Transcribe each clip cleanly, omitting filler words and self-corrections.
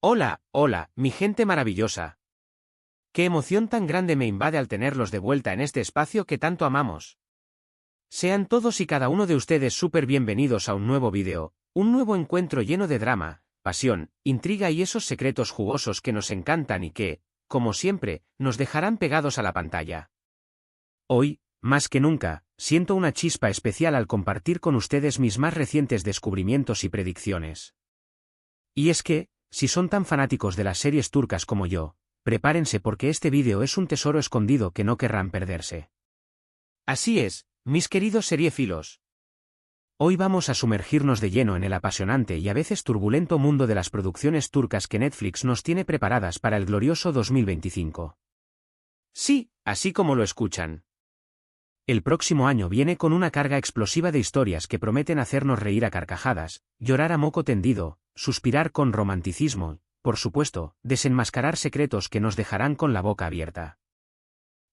Hola, hola, mi gente maravillosa. Qué emoción tan grande me invade al tenerlos de vuelta en este espacio que tanto amamos. Sean todos y cada uno de ustedes súper bienvenidos a un nuevo vídeo, un nuevo encuentro lleno de drama, pasión, intriga y esos secretos jugosos que nos encantan y que, como siempre, nos dejarán pegados a la pantalla. Hoy, más que nunca, siento una chispa especial al compartir con ustedes mis más recientes descubrimientos y predicciones. Y es que, si son tan fanáticos de las series turcas como yo, prepárense porque este vídeo es un tesoro escondido que no querrán perderse. Así es, mis queridos seriéfilos. Hoy vamos a sumergirnos de lleno en el apasionante y a veces turbulento mundo de las producciones turcas que Netflix nos tiene preparadas para el glorioso 2025. Sí, así como lo escuchan. El próximo año viene con una carga explosiva de historias que prometen hacernos reír a carcajadas, llorar a moco tendido, suspirar con romanticismo, por supuesto, desenmascarar secretos que nos dejarán con la boca abierta.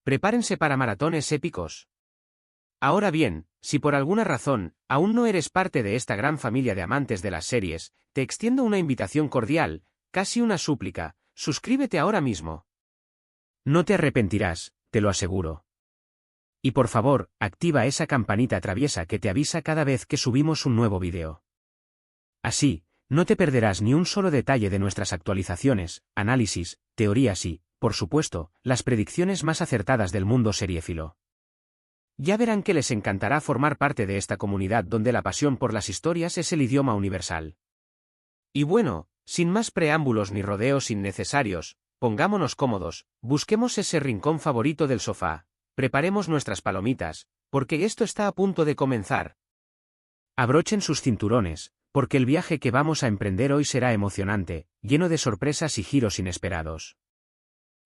Prepárense para maratones épicos. Ahora bien, si por alguna razón aún no eres parte de esta gran familia de amantes de las series, te extiendo una invitación cordial, casi una súplica: suscríbete ahora mismo. No te arrepentirás, te lo aseguro. Y por favor, activa esa campanita traviesa que te avisa cada vez que subimos un nuevo vídeo. Así, no te perderás ni un solo detalle de nuestras actualizaciones, análisis, teorías y, por supuesto, las predicciones más acertadas del mundo seriéfilo. Ya verán que les encantará formar parte de esta comunidad donde la pasión por las historias es el idioma universal. Y bueno, sin más preámbulos ni rodeos innecesarios, pongámonos cómodos, busquemos ese rincón favorito del sofá, preparemos nuestras palomitas, porque esto está a punto de comenzar. Abrochen sus cinturones, porque el viaje que vamos a emprender hoy será emocionante, lleno de sorpresas y giros inesperados.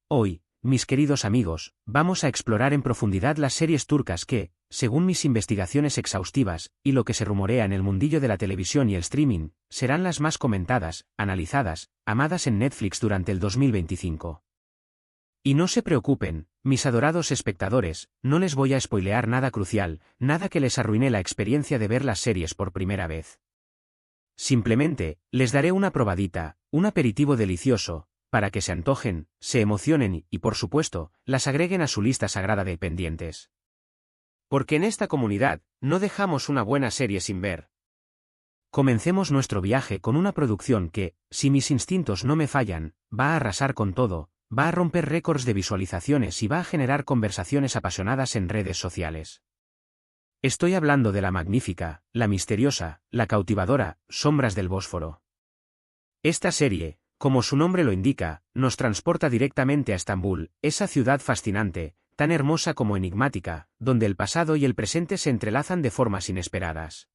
Hoy, mis queridos amigos, vamos a explorar en profundidad las series turcas que, según mis investigaciones exhaustivas, y lo que se rumorea en el mundillo de la televisión y el streaming, serán las más comentadas, analizadas, amadas en Netflix durante el 2025. Y no se preocupen, mis adorados espectadores, no les voy a spoilear nada crucial, nada que les arruine la experiencia de ver las series por primera vez. Simplemente, les daré una probadita, un aperitivo delicioso, para que se antojen, se emocionen y, por supuesto, las agreguen a su lista sagrada de pendientes. Porque en esta comunidad, no dejamos una buena serie sin ver. Comencemos nuestro viaje con una producción que, si mis instintos no me fallan, va a arrasar con todo, va a romper récords de visualizaciones y va a generar conversaciones apasionadas en redes sociales. Estoy hablando de la magnífica, la misteriosa, la cautivadora, Sombras del Bósforo. Esta serie, como su nombre lo indica, nos transporta directamente a Estambul, esa ciudad fascinante, tan hermosa como enigmática, donde el pasado y el presente se entrelazan de formas inesperadas.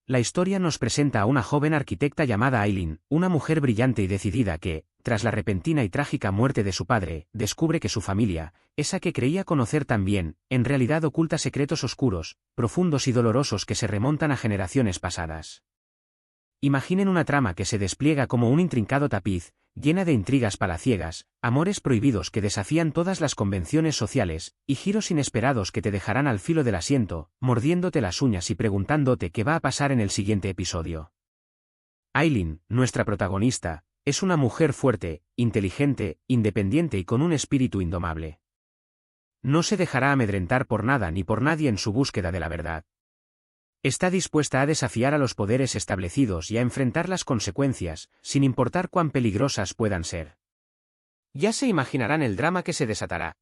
La historia nos presenta a una joven arquitecta llamada Aylin, una mujer brillante y decidida que, tras la repentina y trágica muerte de su padre, descubre que su familia, esa que creía conocer tan bien, en realidad oculta secretos oscuros, profundos y dolorosos que se remontan a generaciones pasadas. Imaginen una trama que se despliega como un intrincado tapiz, llena de intrigas palaciegas, amores prohibidos que desafían todas las convenciones sociales, y giros inesperados que te dejarán al filo del asiento, mordiéndote las uñas y preguntándote qué va a pasar en el siguiente episodio. Aylin, nuestra protagonista, es una mujer fuerte, inteligente, independiente y con un espíritu indomable. No se dejará amedrentar por nada ni por nadie en su búsqueda de la verdad. Está dispuesta a desafiar a los poderes establecidos y a enfrentar las consecuencias, sin importar cuán peligrosas puedan ser. Ya se imaginarán el drama que se desatará.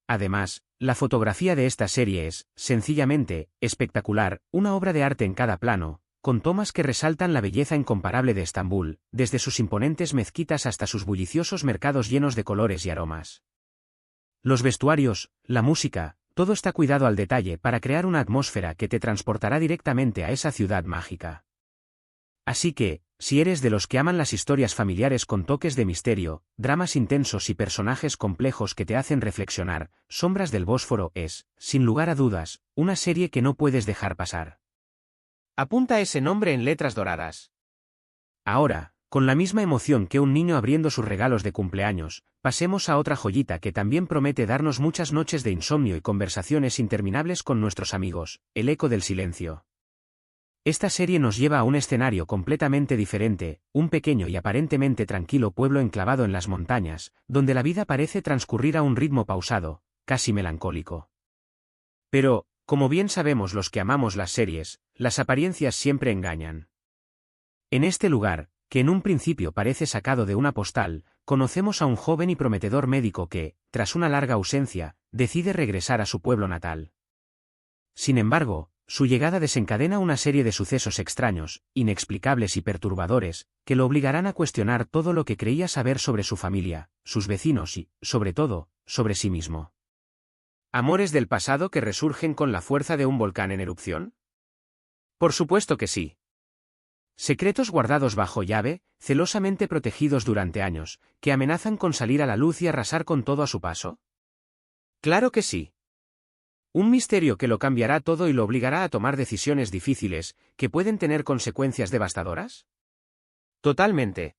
Además, la fotografía de esta serie es, sencillamente, espectacular, una obra de arte en cada plano, con tomas que resaltan la belleza incomparable de Estambul, desde sus imponentes mezquitas hasta sus bulliciosos mercados llenos de colores y aromas. Los vestuarios, la música, todo está cuidado al detalle para crear una atmósfera que te transportará directamente a esa ciudad mágica. Así que, si eres de los que aman las historias familiares con toques de misterio, dramas intensos y personajes complejos que te hacen reflexionar, Sombras del Bósforo es, sin lugar a dudas, una serie que no puedes dejar pasar. Apunta ese nombre en letras doradas. Ahora, con la misma emoción que un niño abriendo sus regalos de cumpleaños, pasemos a otra joyita que también promete darnos muchas noches de insomnio y conversaciones interminables con nuestros amigos, El Eco del Silencio. Esta serie nos lleva a un escenario completamente diferente, un pequeño y aparentemente tranquilo pueblo enclavado en las montañas, donde la vida parece transcurrir a un ritmo pausado, casi melancólico. Pero, como bien sabemos los que amamos las series, las apariencias siempre engañan. En este lugar, que en un principio parece sacado de una postal, conocemos a un joven y prometedor médico que, tras una larga ausencia, decide regresar a su pueblo natal. Sin embargo, su llegada desencadena una serie de sucesos extraños, inexplicables y perturbadores, que lo obligarán a cuestionar todo lo que creía saber sobre su familia, sus vecinos y, sobre todo, sobre sí mismo. ¿Amores del pasado que resurgen con la fuerza de un volcán en erupción? Por supuesto que sí. Secretos guardados bajo llave, celosamente protegidos durante años, que amenazan con salir a la luz y arrasar con todo a su paso. Claro que sí. Un misterio que lo cambiará todo y lo obligará a tomar decisiones difíciles, que pueden tener consecuencias devastadoras. Totalmente.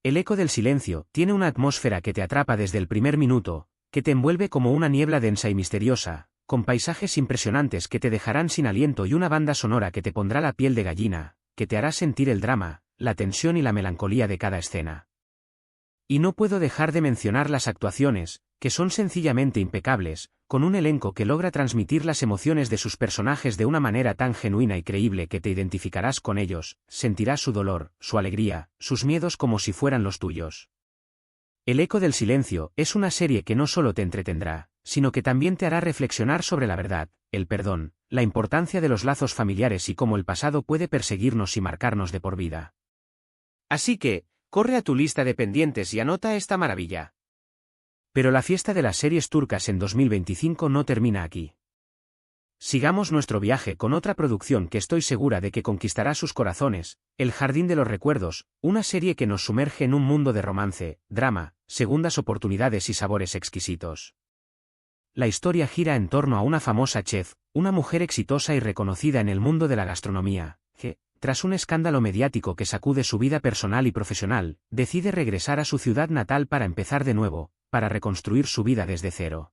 El eco del silencio tiene una atmósfera que te atrapa desde el primer minuto, que te envuelve como una niebla densa y misteriosa, con paisajes impresionantes que te dejarán sin aliento y una banda sonora que te pondrá la piel de gallina, que te hará sentir el drama, la tensión y la melancolía de cada escena. Y no puedo dejar de mencionar las actuaciones, que son sencillamente impecables, con un elenco que logra transmitir las emociones de sus personajes de una manera tan genuina y creíble que te identificarás con ellos, sentirás su dolor, su alegría, sus miedos como si fueran los tuyos. El eco del silencio es una serie que no solo te entretendrá, sino que también te hará reflexionar sobre la verdad, el perdón, la importancia de los lazos familiares y cómo el pasado puede perseguirnos y marcarnos de por vida. Así que, corre a tu lista de pendientes y anota esta maravilla. Pero la fiesta de las series turcas en 2025 no termina aquí. Sigamos nuestro viaje con otra producción que estoy segura de que conquistará sus corazones, El Jardín de los Recuerdos, una serie que nos sumerge en un mundo de romance, drama, segundas oportunidades y sabores exquisitos. La historia gira en torno a una famosa chef, una mujer exitosa y reconocida en el mundo de la gastronomía, que, tras un escándalo mediático que sacude su vida personal y profesional, decide regresar a su ciudad natal para empezar de nuevo, para reconstruir su vida desde cero.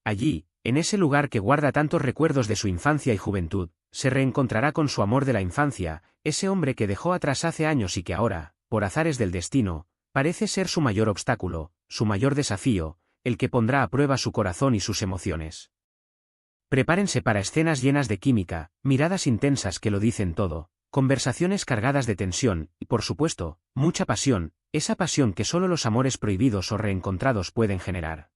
Allí, en ese lugar que guarda tantos recuerdos de su infancia y juventud, se reencontrará con su amor de la infancia, ese hombre que dejó atrás hace años y que ahora, por azares del destino, parece ser su mayor obstáculo, su mayor desafío, el que pondrá a prueba su corazón y sus emociones. Prepárense para escenas llenas de química, miradas intensas que lo dicen todo, conversaciones cargadas de tensión y, por supuesto, mucha pasión, esa pasión que solo los amores prohibidos o reencontrados pueden generar.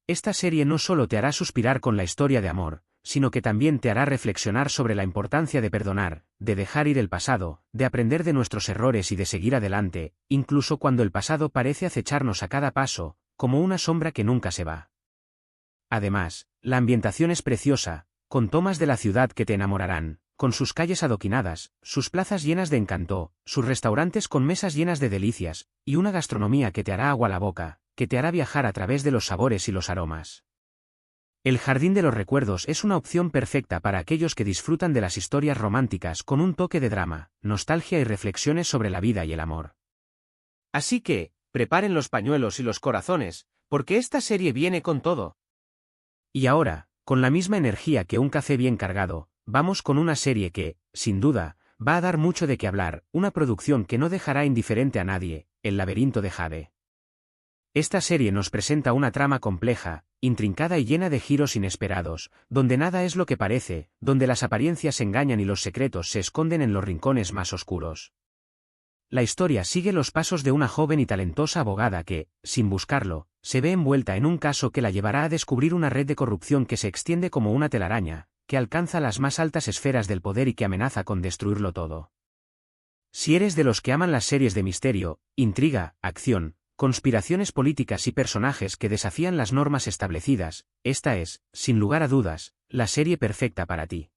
Esta serie no solo te hará suspirar con la historia de amor, sino que también te hará reflexionar sobre la importancia de perdonar, de dejar ir el pasado, de aprender de nuestros errores y de seguir adelante, incluso cuando el pasado parece acecharnos a cada paso, como una sombra que nunca se va. Además, la ambientación es preciosa, con tomas de la ciudad que te enamorarán, con sus calles adoquinadas, sus plazas llenas de encanto, sus restaurantes con mesas llenas de delicias, y una gastronomía que te hará agua la boca, que te hará viajar a través de los sabores y los aromas. El Jardín de los Recuerdos es una opción perfecta para aquellos que disfrutan de las historias románticas con un toque de drama, nostalgia y reflexiones sobre la vida y el amor. Así que, preparen los pañuelos y los corazones, porque esta serie viene con todo. Y ahora, con la misma energía que un café bien cargado, vamos con una serie que, sin duda, va a dar mucho de qué hablar, una producción que no dejará indiferente a nadie, El Laberinto de Jade. Esta serie nos presenta una trama compleja, intrincada y llena de giros inesperados, donde nada es lo que parece, donde las apariencias engañan y los secretos se esconden en los rincones más oscuros. La historia sigue los pasos de una joven y talentosa abogada que, sin buscarlo, se ve envuelta en un caso que la llevará a descubrir una red de corrupción que se extiende como una telaraña, que alcanza las más altas esferas del poder y que amenaza con destruirlo todo. Si eres de los que aman las series de misterio, intriga, acción, conspiraciones políticas y personajes que desafían las normas establecidas, esta es, sin lugar a dudas, la serie perfecta para ti.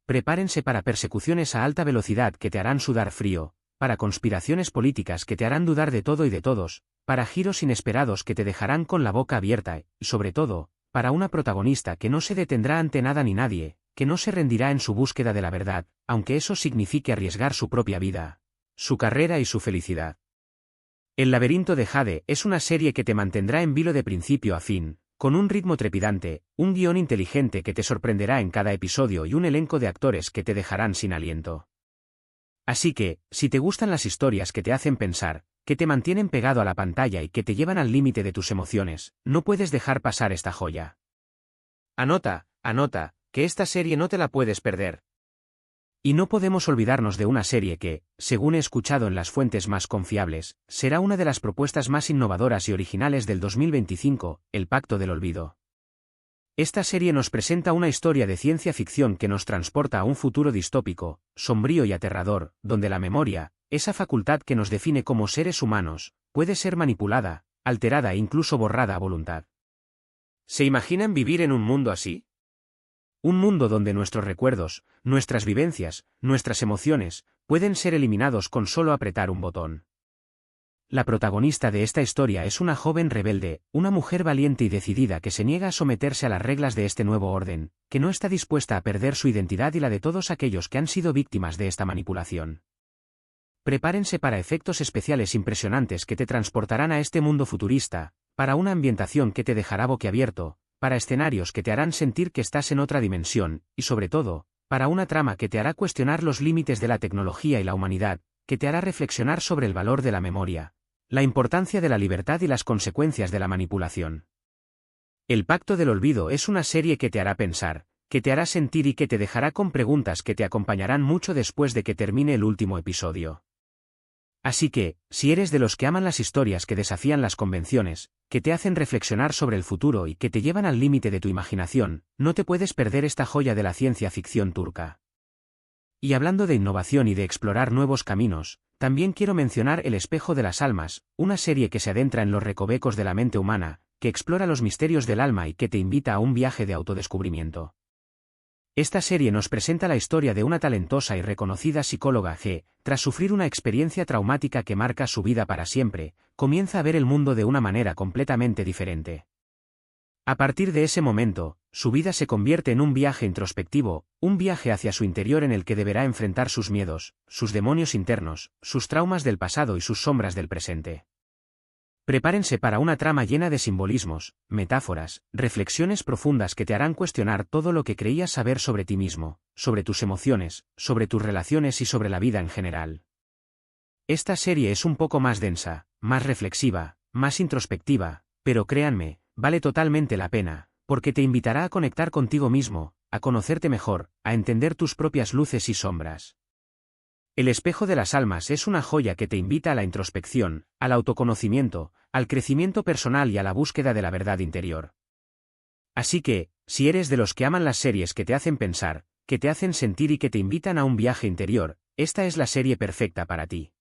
Prepárense para persecuciones a alta velocidad que te harán sudar frío, para conspiraciones políticas que te harán dudar de todo y de todos, para giros inesperados que te dejarán con la boca abierta y, sobre todo, para una protagonista que no se detendrá ante nada ni nadie, que no se rendirá en su búsqueda de la verdad, aunque eso signifique arriesgar su propia vida, su carrera y su felicidad. El Laberinto de Jade es una serie que te mantendrá en vilo de principio a fin, Con un ritmo trepidante, un guión inteligente que te sorprenderá en cada episodio y un elenco de actores que te dejarán sin aliento. Así que, si te gustan las historias que te hacen pensar, que te mantienen pegado a la pantalla y que te llevan al límite de tus emociones, no puedes dejar pasar esta joya. Anota, que esta serie no te la puedes perder. Y no podemos olvidarnos de una serie que, según he escuchado en las fuentes más confiables, será una de las propuestas más innovadoras y originales del 2025, El Pacto del Olvido. Esta serie nos presenta una historia de ciencia ficción que nos transporta a un futuro distópico, sombrío y aterrador, donde la memoria, esa facultad que nos define como seres humanos, puede ser manipulada, alterada e incluso borrada a voluntad. ¿Se imaginan vivir en un mundo así? Un mundo donde nuestros recuerdos, nuestras vivencias, nuestras emociones, pueden ser eliminados con solo apretar un botón. La protagonista de esta historia es una joven rebelde, una mujer valiente y decidida que se niega a someterse a las reglas de este nuevo orden, que no está dispuesta a perder su identidad y la de todos aquellos que han sido víctimas de esta manipulación. Prepárense para efectos especiales impresionantes que te transportarán a este mundo futurista, para una ambientación que te dejará boquiabierto, para escenarios que te harán sentir que estás en otra dimensión, y sobre todo, para una trama que te hará cuestionar los límites de la tecnología y la humanidad, que te hará reflexionar sobre el valor de la memoria, la importancia de la libertad y las consecuencias de la manipulación. El Pacto del Olvido es una serie que te hará pensar, que te hará sentir y que te dejará con preguntas que te acompañarán mucho después de que termine el último episodio. Así que, si eres de los que aman las historias que desafían las convenciones, que te hacen reflexionar sobre el futuro y que te llevan al límite de tu imaginación, no te puedes perder esta joya de la ciencia ficción turca. Y hablando de innovación y de explorar nuevos caminos, también quiero mencionar El Espejo de las Almas, una serie que se adentra en los recovecos de la mente humana, que explora los misterios del alma y que te invita a un viaje de autodescubrimiento. Esta serie nos presenta la historia de una talentosa y reconocida psicóloga que, tras sufrir una experiencia traumática que marca su vida para siempre, comienza a ver el mundo de una manera completamente diferente. A partir de ese momento, su vida se convierte en un viaje introspectivo, un viaje hacia su interior en el que deberá enfrentar sus miedos, sus demonios internos, sus traumas del pasado y sus sombras del presente. Prepárense para una trama llena de simbolismos, metáforas, reflexiones profundas que te harán cuestionar todo lo que creías saber sobre ti mismo, sobre tus emociones, sobre tus relaciones y sobre la vida en general. Esta serie es un poco más densa, más reflexiva, más introspectiva, pero créanme, vale totalmente la pena, porque te invitará a conectar contigo mismo, a conocerte mejor, a entender tus propias luces y sombras. El Espejo de las Almas es una joya que te invita a la introspección, al autoconocimiento, al crecimiento personal y a la búsqueda de la verdad interior. Así que, si eres de los que aman las series que te hacen pensar, que te hacen sentir y que te invitan a un viaje interior, esta es la serie perfecta para ti.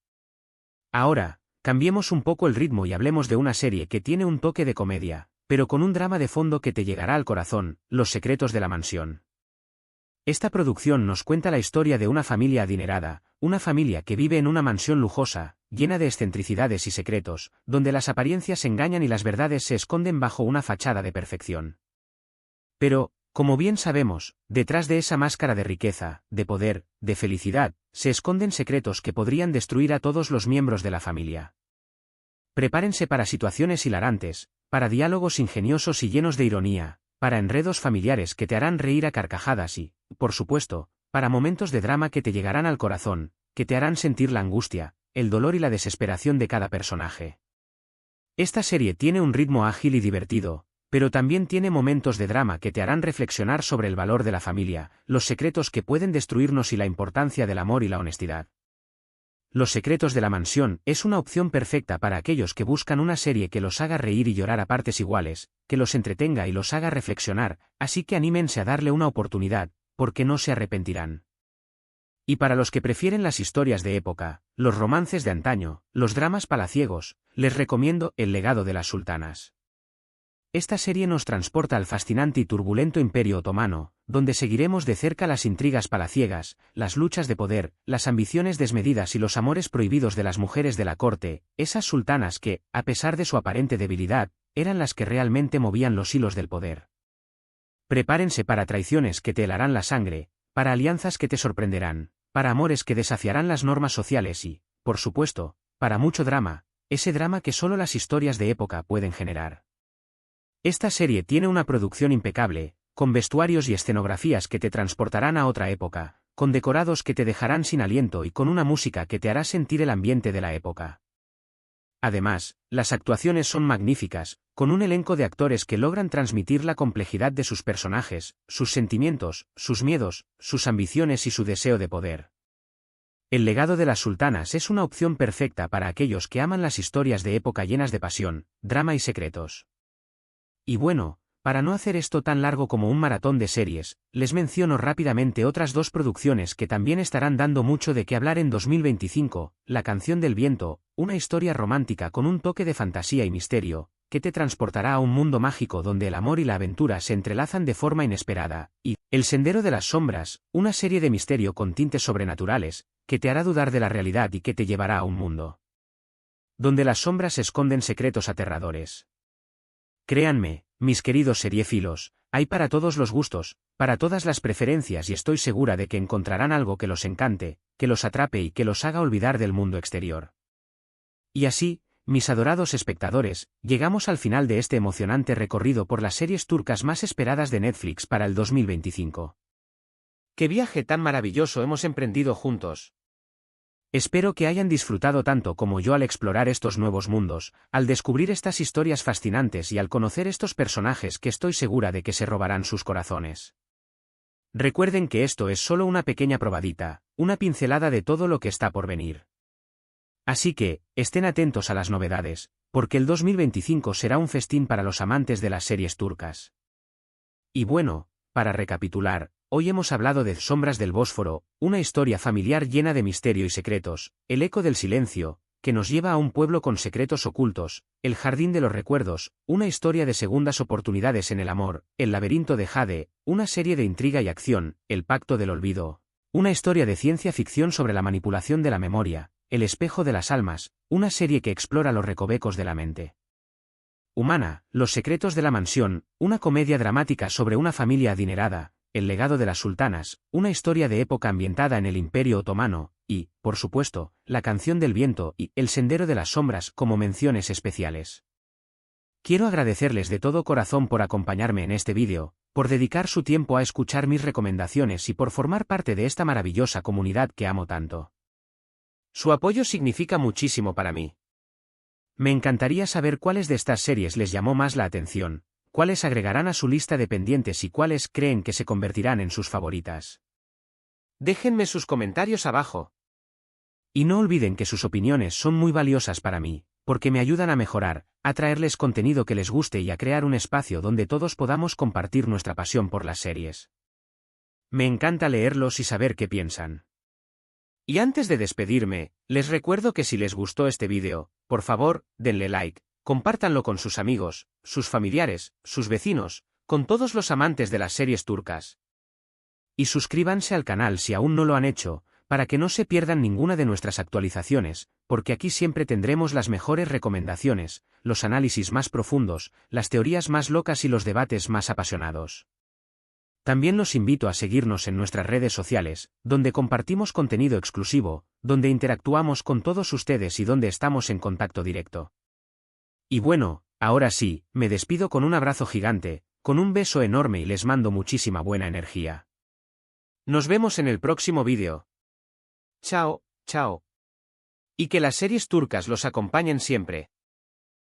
Ahora, cambiemos un poco el ritmo y hablemos de una serie que tiene un toque de comedia, pero con un drama de fondo que te llegará al corazón, Los secretos de la mansión. Esta producción nos cuenta la historia de una familia adinerada, una familia que vive en una mansión lujosa, llena de excentricidades y secretos, donde las apariencias engañan y las verdades se esconden bajo una fachada de perfección. Pero, como bien sabemos, detrás de esa máscara de riqueza, de poder, de felicidad, se esconden secretos que podrían destruir a todos los miembros de la familia. Prepárense para situaciones hilarantes, para diálogos ingeniosos y llenos de ironía, para enredos familiares que te harán reír a carcajadas y, por supuesto, para momentos de drama que te llegarán al corazón, que te harán sentir la angustia, el dolor y la desesperación de cada personaje. Esta serie tiene un ritmo ágil y divertido, pero también tiene momentos de drama que te harán reflexionar sobre el valor de la familia, los secretos que pueden destruirnos y la importancia del amor y la honestidad. Los secretos de la mansión es una opción perfecta para aquellos que buscan una serie que los haga reír y llorar a partes iguales, que los entretenga y los haga reflexionar, así que anímense a darle una oportunidad, porque no se arrepentirán. Y para los que prefieren las historias de época, los romances de antaño, los dramas palaciegos, les recomiendo El legado de las sultanas. Esta serie nos transporta al fascinante y turbulento Imperio Otomano, donde seguiremos de cerca las intrigas palaciegas, las luchas de poder, las ambiciones desmedidas y los amores prohibidos de las mujeres de la corte, esas sultanas que, a pesar de su aparente debilidad, eran las que realmente movían los hilos del poder. Prepárense para traiciones que te helarán la sangre, para alianzas que te sorprenderán, para amores que desafiarán las normas sociales y, por supuesto, para mucho drama, ese drama que solo las historias de época pueden generar. Esta serie tiene una producción impecable, con vestuarios y escenografías que te transportarán a otra época, con decorados que te dejarán sin aliento y con una música que te hará sentir el ambiente de la época. Además, las actuaciones son magníficas, con un elenco de actores que logran transmitir la complejidad de sus personajes, sus sentimientos, sus miedos, sus ambiciones y su deseo de poder. El legado de las sultanas es una opción perfecta para aquellos que aman las historias de época llenas de pasión, drama y secretos. Y bueno, para no hacer esto tan largo como un maratón de series, les menciono rápidamente otras dos producciones que también estarán dando mucho de qué hablar en 2025, La canción del viento, una historia romántica con un toque de fantasía y misterio, que te transportará a un mundo mágico donde el amor y la aventura se entrelazan de forma inesperada, y El sendero de las sombras, una serie de misterio con tintes sobrenaturales, que te hará dudar de la realidad y que te llevará a un mundo donde las sombras esconden secretos aterradores. Créanme, mis queridos seriéfilos, hay para todos los gustos, para todas las preferencias y estoy segura de que encontrarán algo que los encante, que los atrape y que los haga olvidar del mundo exterior. Y así, mis adorados espectadores, llegamos al final de este emocionante recorrido por las series turcas más esperadas de Netflix para el 2025. ¡Qué viaje tan maravilloso hemos emprendido juntos! Espero que hayan disfrutado tanto como yo al explorar estos nuevos mundos, al descubrir estas historias fascinantes y al conocer estos personajes que estoy segura de que se robarán sus corazones. Recuerden que esto es solo una pequeña probadita, una pincelada de todo lo que está por venir. Así que, estén atentos a las novedades, porque el 2025 será un festín para los amantes de las series turcas. Y bueno, para recapitular, hoy hemos hablado de Sombras del Bósforo, una historia familiar llena de misterio y secretos, El eco del silencio, que nos lleva a un pueblo con secretos ocultos, El jardín de los recuerdos, una historia de segundas oportunidades en el amor, El laberinto de Jade, una serie de intriga y acción, El pacto del olvido, una historia de ciencia ficción sobre la manipulación de la memoria, El espejo de las almas, una serie que explora los recovecos de la mente humana, Los secretos de la mansión, una comedia dramática sobre una familia adinerada, El legado de las sultanas, una historia de época ambientada en el Imperio Otomano, y, por supuesto, La canción del viento y El sendero de las sombras como menciones especiales. Quiero agradecerles de todo corazón por acompañarme en este vídeo, por dedicar su tiempo a escuchar mis recomendaciones y por formar parte de esta maravillosa comunidad que amo tanto. Su apoyo significa muchísimo para mí. Me encantaría saber cuáles de estas series les llamó más la atención, cuáles agregarán a su lista de pendientes y cuáles creen que se convertirán en sus favoritas. Déjenme sus comentarios abajo. Y no olviden que sus opiniones son muy valiosas para mí, porque me ayudan a mejorar, a traerles contenido que les guste y a crear un espacio donde todos podamos compartir nuestra pasión por las series. Me encanta leerlos y saber qué piensan. Y antes de despedirme, les recuerdo que si les gustó este vídeo, por favor, denle like, compártanlo con sus amigos, sus familiares, sus vecinos, con todos los amantes de las series turcas. Y suscríbanse al canal si aún no lo han hecho, para que no se pierdan ninguna de nuestras actualizaciones, porque aquí siempre tendremos las mejores recomendaciones, los análisis más profundos, las teorías más locas y los debates más apasionados. También los invito a seguirnos en nuestras redes sociales, donde compartimos contenido exclusivo, donde interactuamos con todos ustedes y donde estamos en contacto directo. Y bueno, ahora sí, me despido con un abrazo gigante, con un beso enorme y les mando muchísima buena energía. Nos vemos en el próximo vídeo. Chao, chao. Y que las series turcas los acompañen siempre.